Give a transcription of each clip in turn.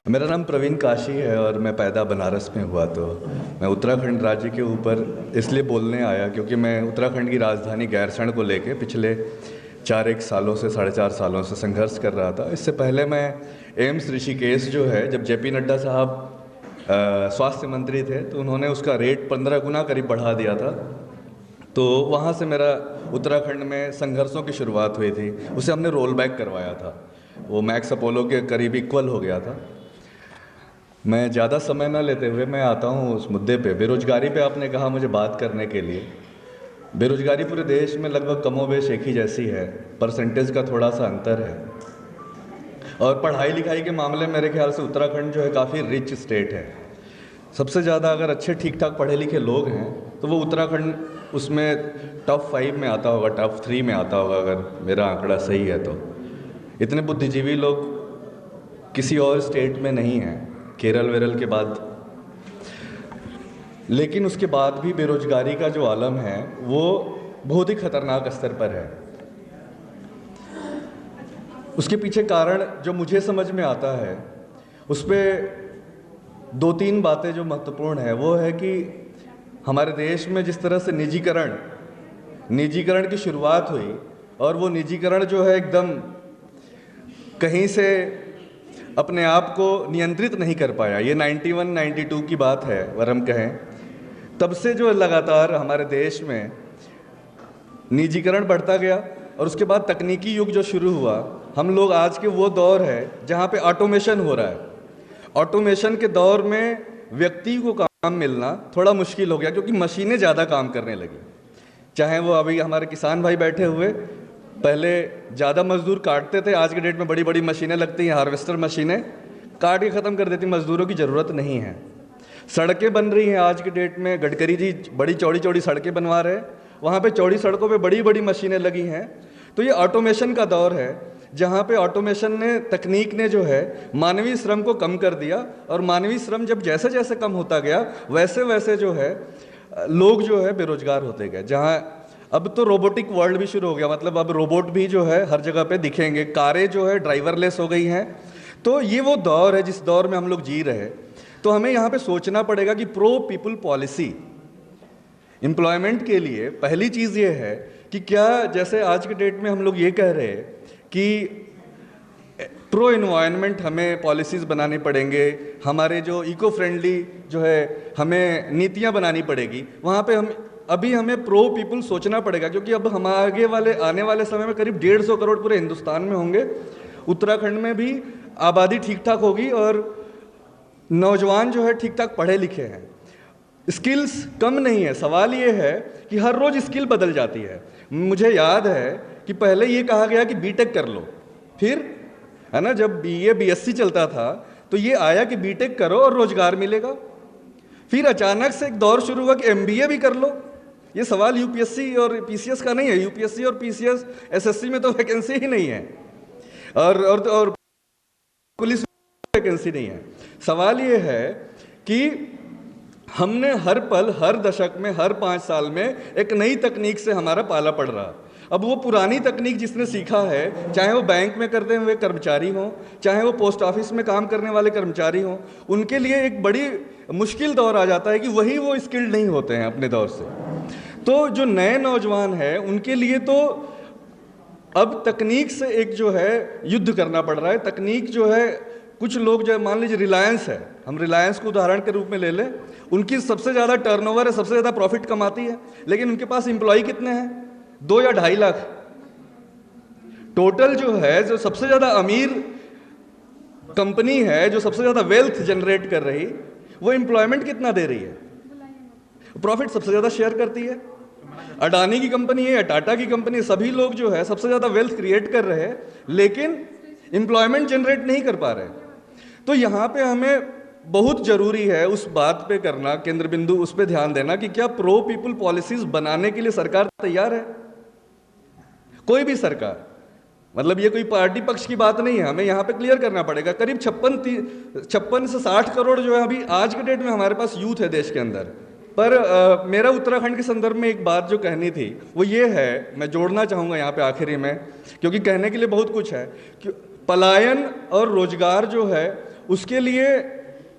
मेरा नाम प्रवीण काशी है और मैं पैदा बनारस में हुआ। तो मैं उत्तराखंड राज्य के ऊपर इसलिए बोलने आया क्योंकि मैं उत्तराखंड की राजधानी गैरसैंण को लेके पिछले 4 सालों से 4.5 सालों से संघर्ष कर रहा था। इससे पहले मैं एम्स ऋषिकेश जो है, जब जेपी नड्डा साहब स्वास्थ्य मंत्री थे तो उन्होंने उसका रेट 15 गुना करीब बढ़ा दिया था। तो वहाँ से मेरा उत्तराखंड में संघर्षों की शुरुआत हुई थी। उसे हमने रोल बैक करवाया था, वो मैक्स अपोलो के करीब इक्वल हो गया था। मैं ज़्यादा समय ना लेते हुए मैं आता हूँ उस मुद्दे पे। बेरोजगारी पे आपने कहा मुझे बात करने के लिए। बेरोजगारी पूरे देश में लगभग कमोबेश एक ही जैसी है, परसेंटेज का थोड़ा सा अंतर है। और पढ़ाई लिखाई के मामले में मेरे ख्याल से उत्तराखंड जो है काफ़ी रिच स्टेट है। सबसे ज़्यादा अगर अच्छे ठीक ठाक पढ़े लिखे लोग हैं तो वो उत्तराखंड उसमें टॉप 5 में आता होगा, टॉप 3 में आता होगा, अगर मेरा आंकड़ा सही है तो। इतने बुद्धिजीवी लोग किसी और स्टेट में नहीं हैं, केरल वेरल के बाद। लेकिन उसके बाद भी बेरोजगारी का जो आलम है वो बहुत ही खतरनाक स्तर पर है। उसके पीछे कारण जो मुझे समझ में आता है, उस पर 2-3 बातें जो महत्वपूर्ण है वो है कि हमारे देश में जिस तरह से निजीकरण की शुरुआत हुई, और वो निजीकरण जो है एकदम कहीं से अपने आप को नियंत्रित नहीं कर पाया। ये 91-92 की बात है अगर हम कहें, तब से जो लगातार हमारे देश में निजीकरण बढ़ता गया। और उसके बाद तकनीकी युग जो शुरू हुआ, हम लोग आज के वो दौर है जहाँ पे ऑटोमेशन हो रहा है। ऑटोमेशन के दौर में व्यक्ति को काम मिलना थोड़ा मुश्किल हो गया क्योंकि मशीनें ज़्यादा काम करने लगी। चाहे वो अभी हमारे किसान भाई बैठे हुए, पहले ज़्यादा मजदूर काटते थे, आज के डेट में बड़ी बड़ी मशीनें लगती हैं, हार्वेस्टर मशीनें काट के ख़त्म कर देती, मजदूरों की ज़रूरत नहीं है। सड़कें बन रही हैं आज के डेट में, गडकरी जी बड़ी चौड़ी चौड़ी सड़कें बनवा रहे हैं, वहाँ पे चौड़ी सड़कों पे बड़ी बड़ी मशीनें लगी हैं। तो ये ऑटोमेशन का दौर है जहाँ पे ऑटोमेशन ने, तकनीक ने जो है मानवीय श्रम को कम कर दिया। और मानवीय श्रम जब जैसे जैसे कम होता गया वैसे वैसे जो है लोग जो है बेरोजगार होते गए। जहाँ अब तो रोबोटिक वर्ल्ड भी शुरू हो गया, मतलब अब रोबोट भी जो है हर जगह पे दिखेंगे, कारें जो है ड्राइवरलेस हो गई हैं। तो ये वो दौर है जिस दौर में हम लोग जी रहे। तो हमें यहाँ पे सोचना पड़ेगा कि प्रो पीपल पॉलिसी एम्प्लॉयमेंट के लिए पहली चीज़ ये है कि क्या, जैसे आज के डेट में हम लोग ये कह रहे हैं कि प्रो एनवायरनमेंट हमें पॉलिसीज़ बनानी पड़ेंगे, हमारे जो इको फ्रेंडली जो है हमें नीतियाँ बनानी पड़ेगी, वहाँ पे हमें प्रो पीपल सोचना पड़ेगा। क्योंकि अब हम आने वाले समय में करीब 150 करोड़ पूरे हिंदुस्तान में होंगे। उत्तराखंड में भी आबादी ठीक ठाक होगी और नौजवान जो है ठीक ठाक पढ़े लिखे हैं। स्किल्स कम नहीं है। सवाल ये है कि हर रोज़ स्किल बदल जाती है। मुझे याद है कि पहले ये कहा गया कि बीटेक कर लो, फिर है ना, जब बीए बीएससी चलता था तो ये आया कि बीटेक करो और रोजगार मिलेगा। फिर अचानक से एक दौर शुरू हुआ कि एमबीए भी कर लो। ये सवाल यूपीएससी और पीसीएस का नहीं है। यूपीएससी और पीसीएस एसएससी में तो वैकेंसी ही नहीं है, और पुलिस में वैकेंसी नहीं है। सवाल ये है कि हमने हर पल, हर दशक में, हर 5 साल में एक नई तकनीक से हमारा पाला पड़ रहा। अब वो पुरानी तकनीक जिसने सीखा है, चाहे वो बैंक में करते हुए कर्मचारी हों, चाहे वो पोस्ट ऑफिस में काम करने वाले कर्मचारी हों, उनके लिए एक बड़ी मुश्किल दौर आ जाता है कि वही वो स्किल्ड नहीं होते हैं अपने दौर से। तो जो नए नौजवान हैं उनके लिए तो अब तकनीक से एक जो है युद्ध करना पड़ रहा है। तकनीक जो है, कुछ लोग जो, मान लीजिए रिलायंस है, हम रिलायंस को उदाहरण के रूप में ले लें, उनकी सबसे ज़्यादा टर्नओवर है, सबसे ज़्यादा प्रॉफिट कमाती है, लेकिन उनके पास एम्प्लॉय कितने हैं? 2 या 2.5 लाख। टोटल जो है, जो सबसे ज़्यादा अमीर कंपनी है, जो सबसे ज़्यादा वेल्थ जनरेट कर रही, वो एम्प्लॉयमेंट कितना दे रही है? प्रॉफिट सबसे ज़्यादा शेयर करती है। अडानी की कंपनी है या टाटा की कंपनी, सभी लोग जो है सबसे ज़्यादा वेल्थ क्रिएट कर रहे हैं, लेकिन एम्प्लॉयमेंट जनरेट नहीं कर पा रहे। तो यहाँ पे हमें बहुत ज़रूरी है उस बात पे करना, केंद्र बिंदु उस पे ध्यान देना कि क्या प्रो पीपल पॉलिसीज बनाने के लिए सरकार तैयार है? कोई भी सरकार, मतलब ये कोई पार्टी पक्ष की बात नहीं है, हमें यहाँ पे क्लियर करना पड़ेगा। करीब 56 से 60 करोड़ जो है अभी आज के डेट में हमारे पास यूथ है देश के अंदर। पर मेरा उत्तराखंड के संदर्भ में एक बात जो कहनी थी वो ये है, मैं जोड़ना चाहूँगा यहाँ पे आखिरी में, क्योंकि कहने के लिए बहुत कुछ है कि पलायन और रोजगार जो है उसके लिए,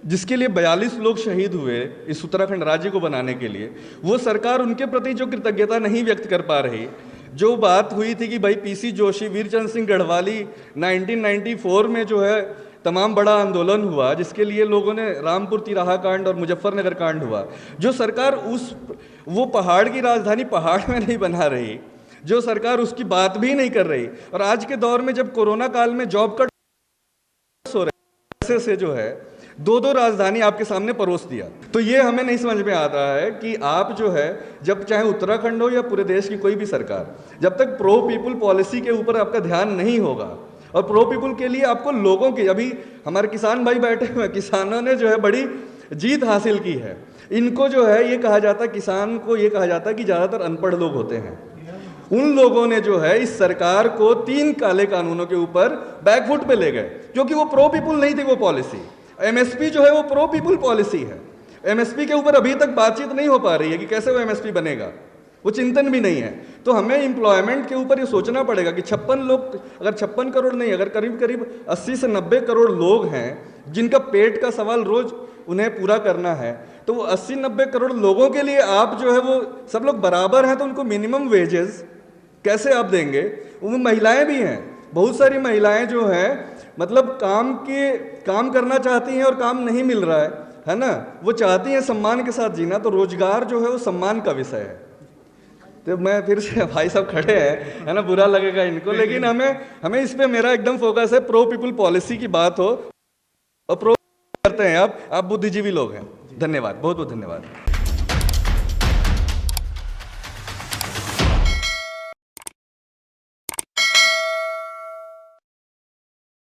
जिसके लिए 42 लोग शहीद हुए इस उत्तराखंड राज्य को बनाने के लिए, वो सरकार उनके प्रति जो कृतज्ञता नहीं व्यक्त कर पा रही। जो बात हुई थी कि भाई पीसी जोशी, वीरचंद सिंह गढ़वाली, 1994 में जो है तमाम बड़ा आंदोलन हुआ, जिसके लिए लोगों ने रामपुर तिराहा कांड और मुजफ्फरनगर कांड हुआ। जो सरकार वो पहाड़ की राजधानी पहाड़ में नहीं बना रही, जो सरकार उसकी बात भी नहीं कर रही, और आज के दौर में जब कोरोना काल में जॉब कट हो रहे से जो है दो राजधानी आपके सामने परोस दिया, तो ये हमें नहीं समझ में आता है कि आप जो है, जब चाहे उत्तराखंड हो या पूरे देश की कोई भी सरकार, जब तक प्रो पीपुल पॉलिसी के ऊपर आपका ध्यान नहीं होगा और प्रो पीपुल के लिए आपको लोगों की, अभी हमारे किसान भाई बैठे हुए, किसानों ने जो है बड़ी जीत हासिल की है। इनको जो है ये कहा जाता है, किसान को ये कहा जाता है कि ज़्यादातर अनपढ़ लोग होते हैं। उन लोगों ने जो है इस सरकार को 3 काले कानूनों के ऊपर बैकफुट पे ले गए, क्योंकि वो प्रो पीपुल नहीं थी वो पॉलिसी। एमएसपी जो है वो प्रो पीपुल पॉलिसी है। एमएसपी के ऊपर अभी तक बातचीत नहीं हो पा रही है कि कैसे वो एमएसपी बनेगा, वो चिंतन भी नहीं है। तो हमें एम्प्लॉयमेंट के ऊपर ये सोचना पड़ेगा कि 56 लोग, अगर 56 करोड़ नहीं, अगर करीब करीब 80 से 90 करोड़ लोग हैं जिनका पेट का सवाल रोज उन्हें पूरा करना है, तो वो 80-90 करोड़ लोगों के लिए आप जो है वो सब लोग बराबर हैं, तो उनको मिनिमम वेजेस कैसे आप देंगे? वो महिलाएं भी हैं, बहुत सारी महिलाएं जो हैं मतलब काम करना चाहती हैं और काम नहीं मिल रहा है ना, वो चाहती हैं सम्मान के साथ जीना, तो रोजगार जो है वो सम्मान का विषय है। तो मैं फिर से, भाई साहब खड़े हैं है ना, बुरा लगेगा इनको, लेकिन हमें इस पे मेरा एकदम फोकस है, प्रो पीपुल पॉलिसी की बात हो और प्रो करते हैं। आप बुद्धिजीवी लोग हैं। धन्यवाद, बहुत बहुत धन्यवाद।